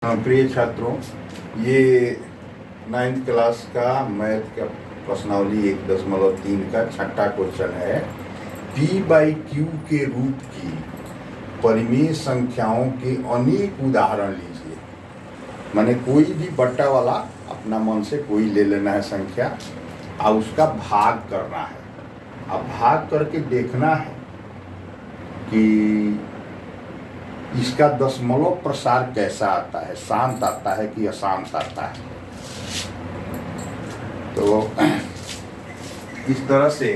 प्रिय छात्रों, ये 9th क्लास का मैथ का प्रश्नावली 1.3 का छठा क्वेश्चन है। p/q के रूप की परिमेय संख्याओं के अनेक उदाहरण लीजिए। माने कोई भी बट्टा वाला अपना मन से कोई ले लेना है संख्या और उसका भाग करना है। अब भाग करके देखना है कि इसका दशमलव प्रसार कैसा आता है, शांत आता है कि अशांत आता है। तो इस तरह से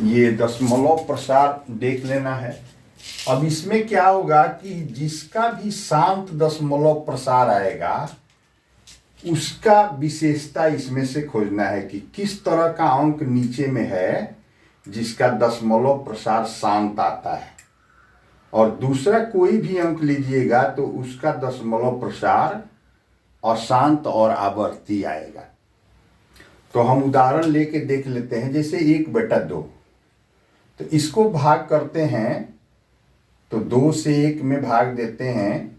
ये दशमलव प्रसार देख लेना है। अब इसमें क्या होगा कि जिसका भी शांत दशमलव प्रसार आएगा उसका विशेषता इसमें से खोजना है कि किस तरह का अंक नीचे में है जिसका दशमलव प्रसार शांत आता है, और दूसरा कोई भी अंक लीजिएगा तो उसका दशमलव प्रसार अशांत और आवर्ती आएगा। तो हम उदाहरण लेके देख लेते हैं। जैसे 1/2, तो इसको भाग करते हैं तो 2 से 1 में भाग देते हैं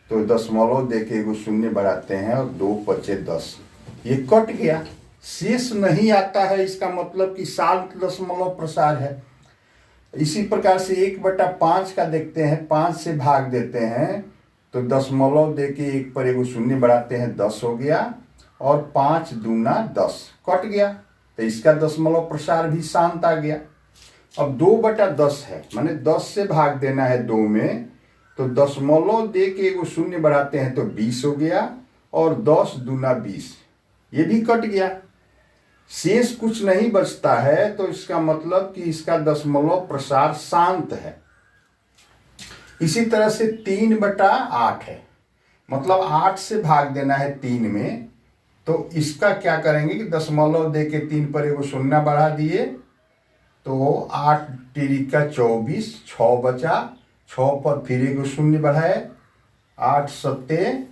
तो दशमलव देके एगो शून्य बढ़ाते हैं और 2 × 5 = 10। ये कट गया, शेष नहीं आता है, इसका मतलब कि शांत दशमलव प्रसार है। इसी प्रकार से 1/5 का देखते हैं, 5 से भाग देते हैं तो दशमलव देके 1 पर एगो शून्य बढ़ाते हैं, 10 हो गया, और 5 दूना 10 कट गया, तो इसका दशमलव प्रसार भी शांत आ गया। अब 2/10 है, माने 10 से भाग देना है 2 में, तो दशमलव देके एगो शून्य बढ़ाते हैं तो 20 हो गया, और 10 दूना 20, ये भी कट गया, शेष कुछ नहीं बचता है। तो इसका मतलब कि इसका दशमलव प्रसार शांत है। इसी तरह से 3/8 है, मतलब 8 से भाग देना है 3 में, तो इसका क्या करेंगे कि दशमलव देके 3 पर एगो शून्य बढ़ा दिए तो 8 × 24, 6 बचा, 6 पर फिर एगो शून्य बढ़ाए, 8 × 7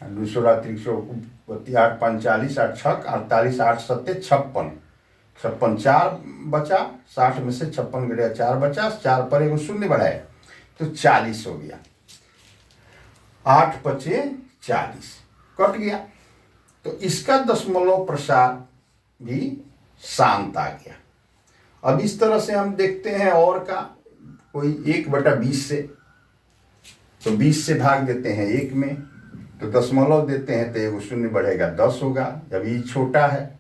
दूसरा 8 × 5 = 40, 8 × 6 = 48, 8 × 7 = 56, 56 4 बचा, 60 में से 56 गया, 4 बचा, 4 पर एगो शून्य बढ़ाए तो 40 हो गया, 8 × 5 = 40 कट गया। तो इसका दशमलव प्रसार भी शांत आ गया। अब इस तरह से हम देखते हैं और का कोई 1/20 से, तो 20 से भाग देते हैं 1 में, तो दशमलव देते हैं तो एगो शून्य बढ़ेगा, 10 होगा। जब ये छोटा है,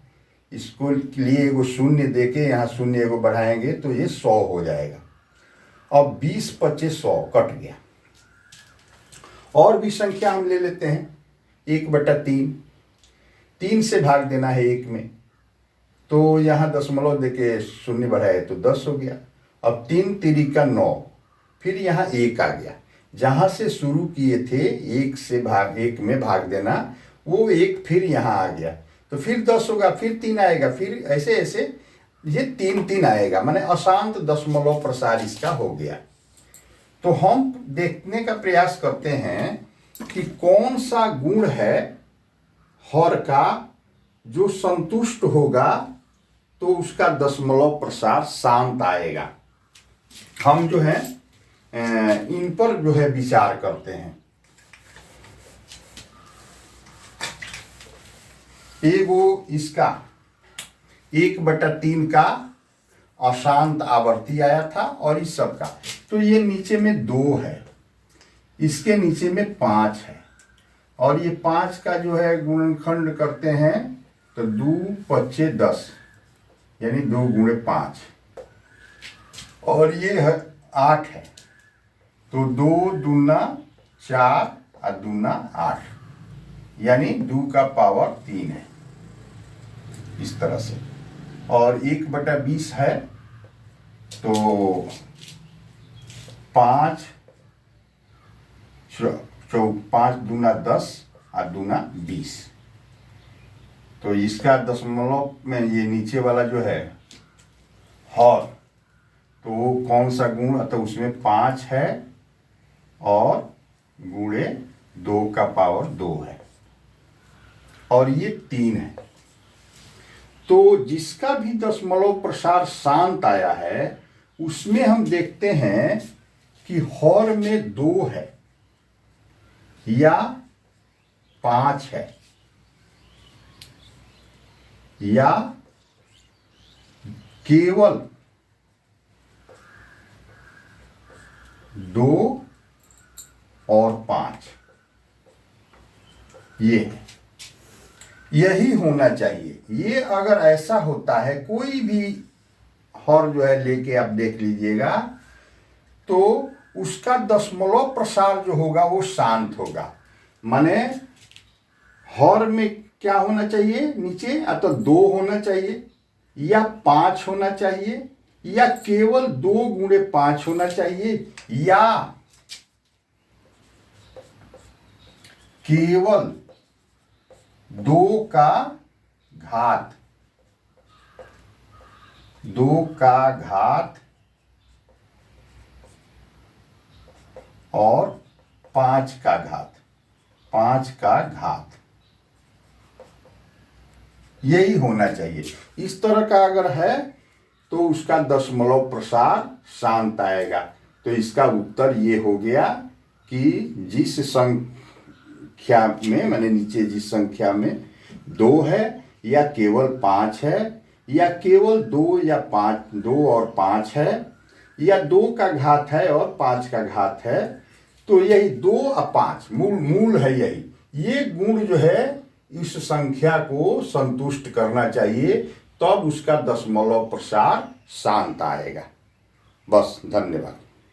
इसको लिए एगो शून्य देके यहाँ शून्य एगो बढ़ाएंगे तो ये 100 हो जाएगा। अब 20 × 5 = 100 कट गया। और भी संख्या हम ले लेते हैं, 1/3, 3 से भाग देना है 1 में, तो यहाँ दशमलव देके शून्य बढ़ाए तो 10 हो गया। अब 3 × 3 = 9, फिर यहाँ 1 आ गया, जहाँ से शुरू किए थे 1 में भाग देना, वो 1 फिर यहाँ आ गया, तो फिर 10 होगा, फिर 3 आएगा, फिर ऐसे ऐसे ये 3 आएगा, माने अशांत दशमलव प्रसार इसका हो गया। तो हम देखने का प्रयास करते हैं कि कौन सा गुण है हर का जो संतुष्ट होगा तो उसका दशमलव प्रसार शांत आएगा। हम जो है इन पर जो है विचार करते हैं। एगो इसका 1/3 का अशांत आवर्ती आया था, और इस सब का तो ये नीचे में 2 है, इसके नीचे में 5 है, और ये 5 का जो है गुणनखंड करते हैं तो 2 × 5 = 10, यानी 2 × 5, और ये है 8 है, तो 2 दूना 4 और दूना 8, यानी 2 का पावर 3 है, इस तरह से। और 1/20 है तो 5 दूना 10 और दूना 20, तो इसका दशमलव में ये नीचे वाला जो है हर, तो कौन सा गुण, तो उसमें 5 है और गुणे 2 का पावर 2 है, और ये 3 है। तो जिसका भी दशमलव प्रसार शांत आया है उसमें हम देखते हैं कि हर में 2 है या 5 है या केवल 2 और 5, ये है, यही होना चाहिए। ये अगर ऐसा होता है, कोई भी हर जो है लेके आप देख लीजिएगा, तो उसका दशमलव प्रसार जो होगा वो शांत होगा। माने हर में क्या होना चाहिए, नीचे या तो 2 होना चाहिए या 5 होना चाहिए या केवल 2 गुणे 5 होना चाहिए या केवल 2 का घात और 5 का घात, यही होना चाहिए। इस तरह का अगर है तो उसका दशमलव प्रसार शांत आएगा। तो इसका उत्तर ये हो गया कि जिस संख्या में, मैंने नीचे जिस संख्या में 2 है या केवल 5 है या केवल 2 या 5, 2 और 5 है या 2 का घात है और 5 का घात है, तो यही 2 और 5 मूल है। यही ये गुण जो है इस संख्या को संतुष्ट करना चाहिए, तब उसका दशमलव प्रसार शांत आएगा। बस, धन्यवाद।